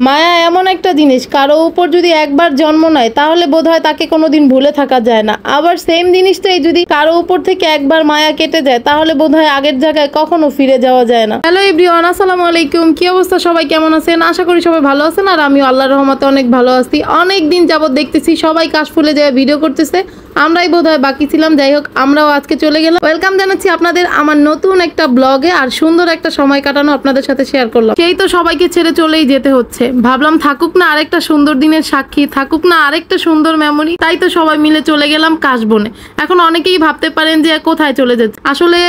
মায়া এমন একটা জিনিস, কারো উপর যদি একবার জন্ম নেয় তাহলে বোধহয় তাকে কোনোদিন ভুলে থাকা যায় না। আবার সেম জিনিসটাই যদি কারো উপর থেকে একবার মায়া কেটে যায় তাহলে বোধহয় আগের জায়গায় কখনো ফিরে যাওয়া যায় না। হ্যালো এভরিওয়ান, আসসালামু আলাইকুম। কি অবস্থা, সবাই কেমন আছেন? আশা করি সবাই ভালো আছেন, আর আমিও আল্লাহর রহমতে অনেক ভালো আছি। অনেক দিন যাবত দেখতেছি সবাই কাশফুলে যায় ভিডিও করতেছে, আমরাই বোধহয় বাকি ছিলাম। যাই হোক, আমরাও আজকে চলে গেলাম। ওয়েলকাম জানাচ্ছি আপনাদের আমার নতুন একটা ব্লগে, আর সুন্দর একটা সময় কাটানো আপনাদের সাথে শেয়ার করলাম। সেই তো সবাইকে ছেড়ে চলেই যেতে হচ্ছে। ভাবলাম থাকুক না আরেকটা সুন্দর দিনের সাক্ষী, থাকুক না আরেকটা সুন্দর মেমোরি, তাই তো সবাই মিলে চলে গেলাম কাশবনে। এখন অনেকেই ভাবতে পারেন যে কোথায় চলে যাচ্ছে। আসলে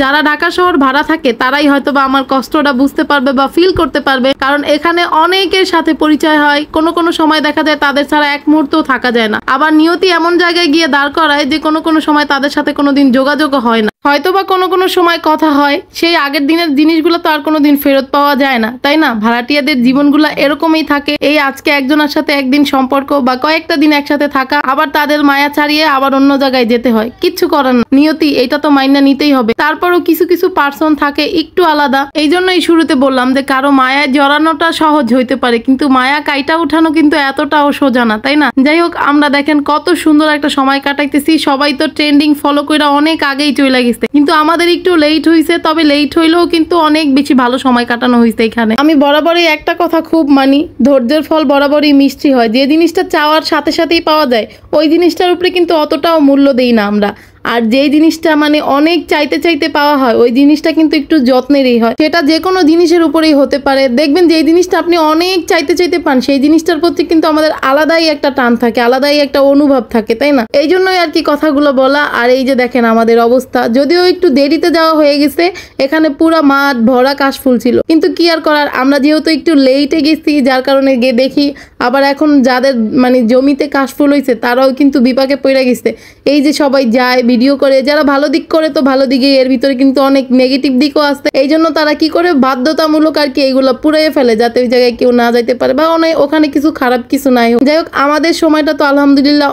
যারা ঢাকা শহর ভাড়া থাকে তারাই হয়তো বা আমার কষ্টটা বুঝতে পারবে বা ফিল করতে পারবে, কারণ এখানে অনেকের সাথে পরিচয় হয়। কোনো সময় দেখা যায় তাদের ছাড়া এক মুহূর্তও থাকা যায় না। আবার নিয়তি এমন জায়গায় গিয়ে দাঁড় করায় যে কোনো সময় তাদের সাথে কোনোদিন যোগাযোগও হয় না, হয়তো বা কোনো সময় কথা হয়। সেই আগের দিনের জিনিসগুলো তো আর কোনোদিন ফেরত পাওয়া যায় না, তাই না? ভাড়াটিয়াদের জীবনগুলো এরকমই থাকে। এই আজকে একজনের সাথে একদিন সম্পর্ক বা কয়েকটা দিন একসাথে থাকা, আবার তাদের মায়া ছাড়িয়ে আবার অন্য জায়গায় যেতে হয়। কিচ্ছু করার না, নিয়তি, এটা তো মাইনা নিতেই হবে। তারপরও কিছু পার্সন থাকে একটু আলাদা। এই জন্যই শুরুতে বললাম যে কারো মায়ায় জড়ানোটা সহজ হইতে পারে, কিন্তু মায়া কাইটা উঠানো কিন্তু এতটাও সোজা না, তাই না? যাই হোক, আমরা দেখেন কত সুন্দর একটা সময় কাটাইতেছি। সবাই তো ট্রেন্ডিং ফলো করে অনেক আগেই চলে গেছে, কিন্তু আমাদের একটু লেট হয়েছে। তবে লেট হইলেও কিন্তু অনেক বেশি ভালো সময় কাটানো হয়েছে এখানে। আমি বরাবরই একটা কথা খুব মানি, ধৈর্যের ফল বরাবরই মিষ্টি হয়। যে জিনিসটা চাওয়ার সাথে সাথেই পাওয়া যায়, ওই জিনিসটার উপরে কিন্তু অতটাও মূল্য দেই না আমরা। আর যেই জিনিসটা মানে অনেক চাইতে পাওয়া হয়, ওই জিনিসটা কিন্তু একটু যত্নেরই হয়। সেটা যে কোনো জিনিসের উপরেই হতে পারে। দেখবেন যে জিনিসটা আপনি অনেক চাইতে পান, সেই জিনিসটার প্রতি কিন্তু আমাদের আলাদাই একটা টান থাকে, আলাদাই একটা অনুভব থাকে, তাই না? এই জন্যই আর কি কথাগুলো বলা। আর এই যে দেখেন আমাদের অবস্থা, যদিও একটু দেরিতে যাওয়া হয়ে গেছে, এখানে পুরা মাঠ ভরা কাশফুল ছিল, কিন্তু কি আর করার, আমরা যেহেতু একটু লেটে গেছি যার কারণে গিয়ে দেখি আবার এখন যাদের মানে জমিতে কাশফুল হয়েছে তারাও কিন্তু বিপাকে পড়ে গেছে। এই যে সবাই যায় ভিডিও করে, যারা ভালো দিক করে তো ভালো দিকে, এর ভিতরে কিন্তু অনেক নেগেটিভ দিকও আছে। এই জন্য তারা কি করে বাধ্যতামূলক আর কি এইগুলো পুড়িয়ে ফেলে, যাতে ওই জায়গায় কেউ না যাইতে পারে বা ওখানে কিছু খারাপ কিছু নাই হোক। যাই হোক, আমাদের সময়টা তো আলহামদুলিল্লাহ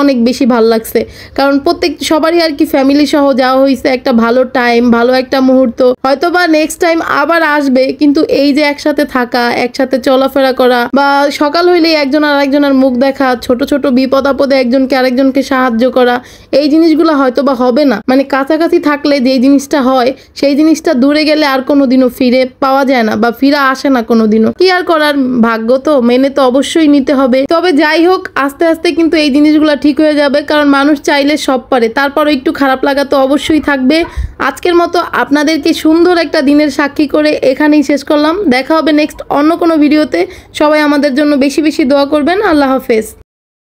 অনেক বেশি ভালো লাগছে, কারণ প্রত্যেক সবারই আর কি ফ্যামিলি সহ যাওয়া হয়েছে। একটা ভালো টাইম, ভালো একটা মুহূর্ত। হয়তো বা নেক্সট টাইম আবার আসবে, কিন্তু এই যে একসাথে থাকা, একসাথে চলাফেরা করা, বা সকাল হইলেই একজন আর একজনের মুখ দেখা, ছোট বিপদ আপদে একজনকে আরেকজনকে সাহায্য করা, এই জিনিসগুলো হয়তো বা হবে না। মানে কাছাকাছি থাকলে যে জিনিসটা হয়, সেই জিনিসটা দূরে গেলে আর কোনোদিনও ফিরে পাওয়া যায় না বা ফিরে আসে না কোনোদিনও। কি আর করার, ভাগ্য তো মেনে তো অবশ্যই নিতে হবে। তবে যাই হোক, আস্তে আস্তে কিন্তু এই জিনিসগুলো ঠিক হয়ে যাবে, কারণ মানুষ চাইলে সব পারে। তারপরও একটু খারাপ লাগা তো অবশ্যই থাকবে। আজকের মতো আপনাদেরকে সুন্দর একটা দিনের সাক্ষী করে এখানেই শেষ করলাম। দেখা হবে নেক্সট অন্য কোনো ভিডিওতে। সবাই আমাদের জন্য বেশি দোয়া করবেন। আল্লাহ হাফেজ।